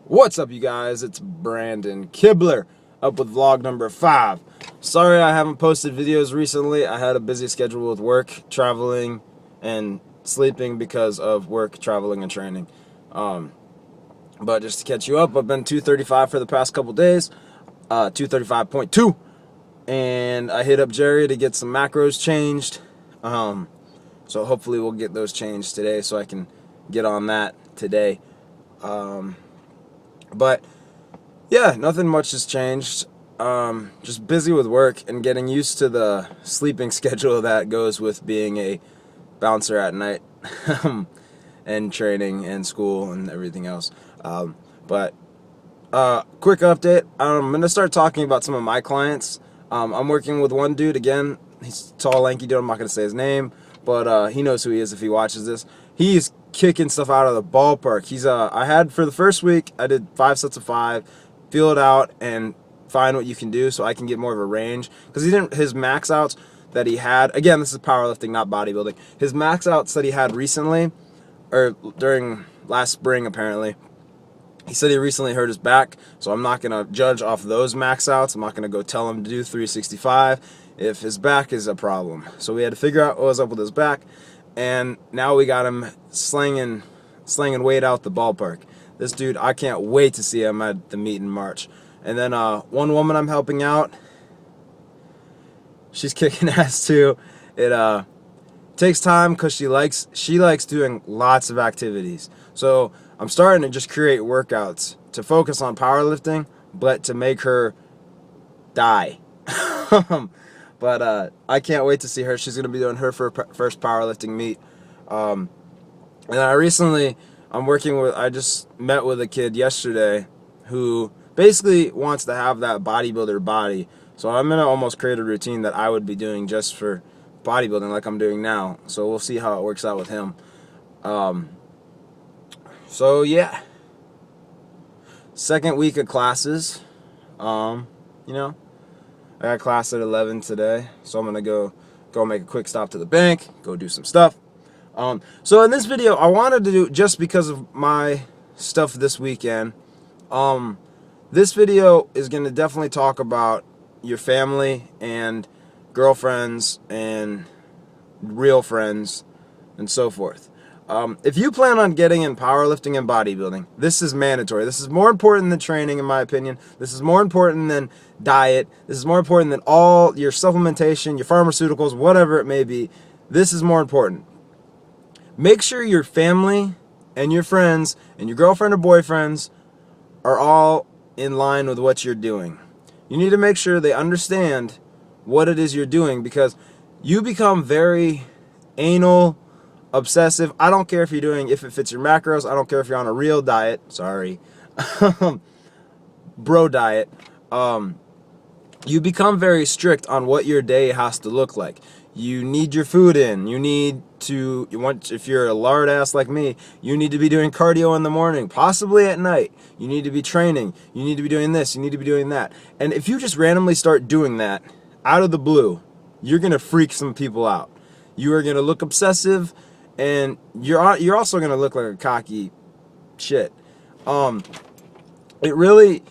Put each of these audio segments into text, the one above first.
What's up, you guys? It's Brandon Kibler, up with vlog number 5. Sorry I haven't posted videos recently. I had a busy schedule with work, traveling, and sleeping because of work, traveling, and training. But just to catch you up, I've been 235 for the past couple days, 235.2, and I hit up Jerry to get some macros changed. So hopefully we'll get those changed today so I can get on that today. But yeah, nothing much has changed. Just busy with work and getting used to the sleeping schedule that goes with being a bouncer at night and training and school and everything else. But quick update, I'm going to start talking about some of my clients. I'm working with one dude again. He's a tall, lanky dude. I'm not going to say his name, but he knows who he is if he watches this. He's kicking stuff out of the ballpark. I had for the first week, I did 5 sets of 5, feel it out and find what you can do so I can get more of a range. Because his max outs that he had, again, this is powerlifting, not bodybuilding. His max outs that he had recently, or during last spring apparently, he said he recently hurt his back, so I'm not going to judge off those max outs. I'm not going to go tell him to do 365 if his back is a problem. So we had to figure out what was up with his back, and now we got him slinging weight out the ballpark. This dude, I can't wait to see him at the meet in March. And then one woman I'm helping out, she's kicking ass too. It takes time because she likes doing lots of activities. So I'm starting to just create workouts to focus on powerlifting, but to make her die. But I can't wait to see her. She's going to be doing her first powerlifting meet. And I just met with a kid yesterday who basically wants to have that bodybuilder body. So I'm going to almost create a routine that I would be doing just for bodybuilding like I'm doing now. So we'll see how it works out with him. So yeah, second week of classes. I got class at 11 today, so I'm gonna go make a quick stop to the bank, go do some stuff. So in this video, I wanted to do, just because of my stuff this weekend, this video is gonna definitely talk about your family and girlfriends and real friends and so forth. If you plan on getting in powerlifting and bodybuilding, this is mandatory. This is more important than training, in my opinion. This is more important than diet. This is more important than all your supplementation, your pharmaceuticals, whatever it may be. This is more important. Make sure your family and your friends and your girlfriend or boyfriends are all in line with what you're doing. You need to make sure they understand what it is you're doing, because you become very anal, obsessive. I don't care if it fits your macros. I don't care if you're on a real diet. Sorry. Bro diet. You become very strict on what your day has to look like. You need your food in. If you're a lard ass like me, you need to be doing cardio in the morning, possibly at night. You need to be training. You need to be doing this. You need to be doing that. And if you just randomly start doing that out of the blue, you're going to freak some people out. You are going to look obsessive, and you're also going to look like a cocky shit. Bodybuilding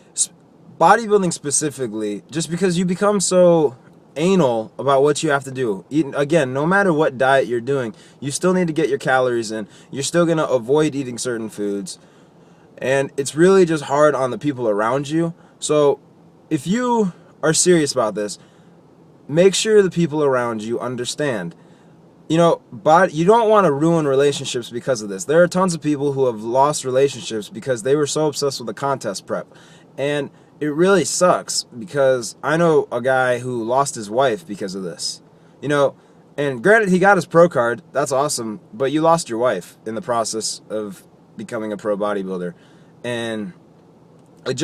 specifically, just because you become so anal about what you have to do. Again, no matter what diet you're doing, you still need to get your calories in. You're still going to avoid eating certain foods. And it's really just hard on the people around you. So if you are serious about this, make sure the people around you understand. You don't want to ruin relationships because of this. There are tons of people who have lost relationships because they were so obsessed with the contest prep. And it really sucks, because I know a guy who lost his wife because of this. And granted, he got his pro card. That's awesome. But you lost your wife in the process of becoming a pro bodybuilder. And it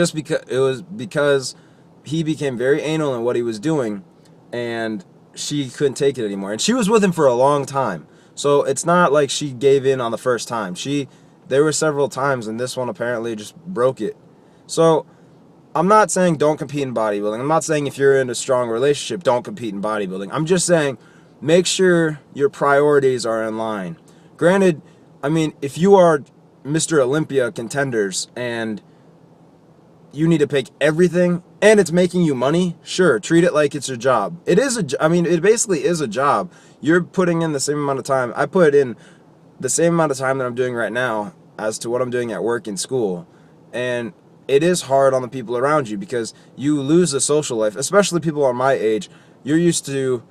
was because he became very anal in what he was doing, and she couldn't take it anymore. And she was with him for a long time. So it's not like she gave in on the first time. There were several times, and this one apparently just broke it. So I'm not saying don't compete in bodybuilding. I'm not saying if you're in a strong relationship, don't compete in bodybuilding. I'm just saying make sure your priorities are in line. Granted, if you are Mr. Olympia contenders and you need to pick everything and it's making you money, sure, treat it like it's your job. It is I mean, it basically is a job. You're putting in the same amount of time. I put in the same amount of time that I'm doing right now as to what I'm doing at work and school. And it is hard on the people around you because you lose a social life, especially people on my age. You're used to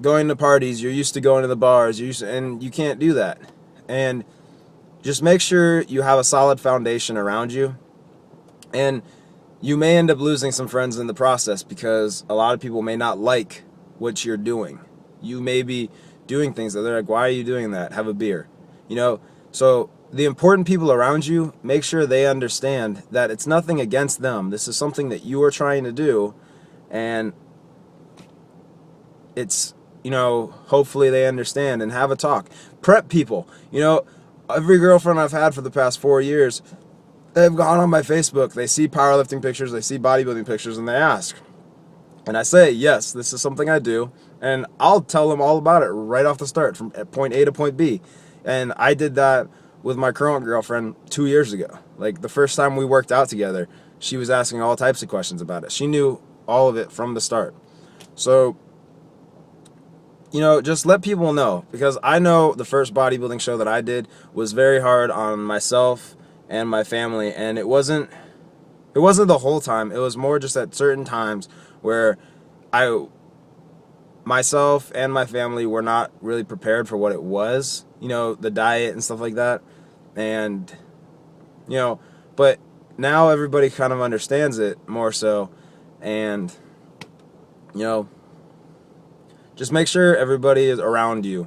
going to parties, you're used to going to the bars, and you can't do that. And just make sure you have a solid foundation around you. And you may end up losing some friends in the process because a lot of people may not like what you're doing. You may be doing things that they're like, why are you doing that? Have a beer. So the important people around you, make sure they understand that it's nothing against them. This is something that you are trying to do, and it's, hopefully they understand and have a talk. Prep people. Every girlfriend I've had for the past 4 years, they've gone on my Facebook, they see powerlifting pictures, they see bodybuilding pictures, and they ask. And I say, yes, this is something I do, and I'll tell them all about it right off the start, from point A to point B. And I did that with my current girlfriend 2 years ago. Like, the first time we worked out together, she was asking all types of questions about it. She knew all of it from the start. So, just let people know, because I know the first bodybuilding show that I did was very hard on myself and my family, and it wasn't the whole time. It was more just at certain times where myself and my family were not really prepared for what it was, the diet and stuff like that. And, but now everybody kind of understands it more so. And, just make sure everybody is around you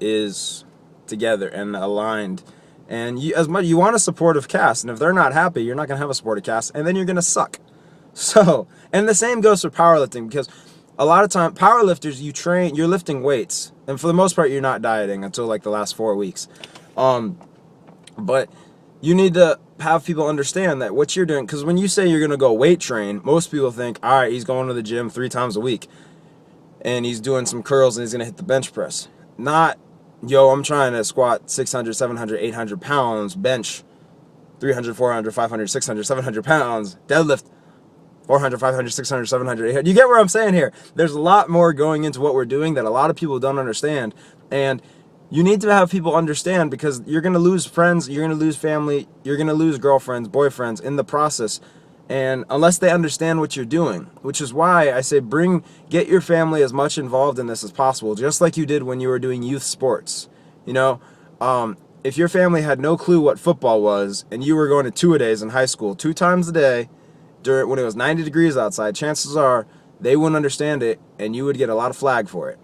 is together and aligned. And you want a supportive cast. And if they're not happy, you're not going to have a supportive cast. And then you're going to suck. So, and the same goes for powerlifting, because a lot of time, powerlifters, you're lifting weights, and for the most part, you're not dieting until like the last 4 weeks. But you need to have people understand that what you're doing, because when you say you're going to go weight train, most people think, all right, he's going to the gym 3 times a week, and he's doing some curls, and he's going to hit the bench press. Not, I'm trying to squat 600, 700, 800 pounds, bench 300, 400, 500, 600, 700 pounds, deadlift 400, 500, 600, 700, 800. You get what I'm saying here? There's a lot more going into what we're doing that a lot of people don't understand. And you need to have people understand, because you're going to lose friends, you're going to lose family, you're going to lose girlfriends, boyfriends in the process. And unless they understand what you're doing, which is why I say get your family as much involved in this as possible, just like you did when you were doing youth sports. If your family had no clue what football was and you were going to two-a-days in high school 2 times a day, when it was 90 degrees outside, chances are they wouldn't understand it, and you would get a lot of flag for it.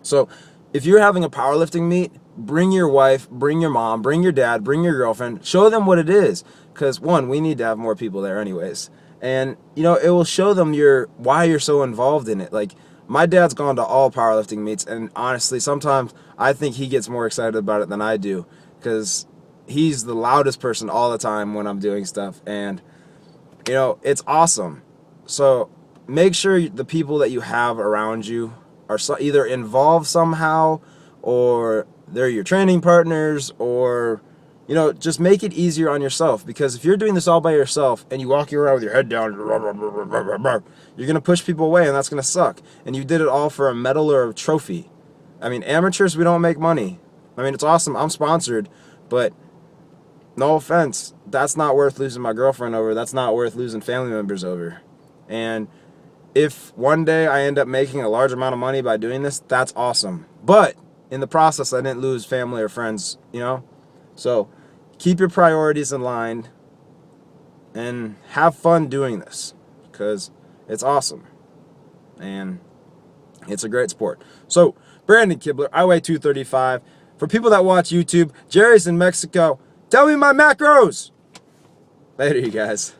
So if you're having a powerlifting meet, bring your wife, bring your mom, bring your dad, bring your girlfriend, show them what it is, because one, we need to have more people there anyways, and it will show them why you're so involved in it. Like, my dad's gone to all powerlifting meets, and honestly, sometimes I think he gets more excited about it than I do, because he's the loudest person all the time when I'm doing stuff, and it's awesome. So make sure the people that you have around you are either involved somehow, or they're your training partners, or just make it easier on yourself, because if you're doing this all by yourself and you walk around with your head down, you're going to push people away, and that's going to suck. And you did it all for a medal or a trophy. I mean, amateurs, we don't make money. I mean, it's awesome. I'm sponsored, but no offense, that's not worth losing my girlfriend over. That's not worth losing family members over. And if one day I end up making a large amount of money by doing this, that's awesome. But in the process, I didn't lose family or friends, So keep your priorities in line and have fun doing this, because it's awesome. And it's a great sport. So, Brandon Kibler, I weigh 235. For people that watch YouTube, Jerry's in Mexico. Tell me my macros. Later, you guys.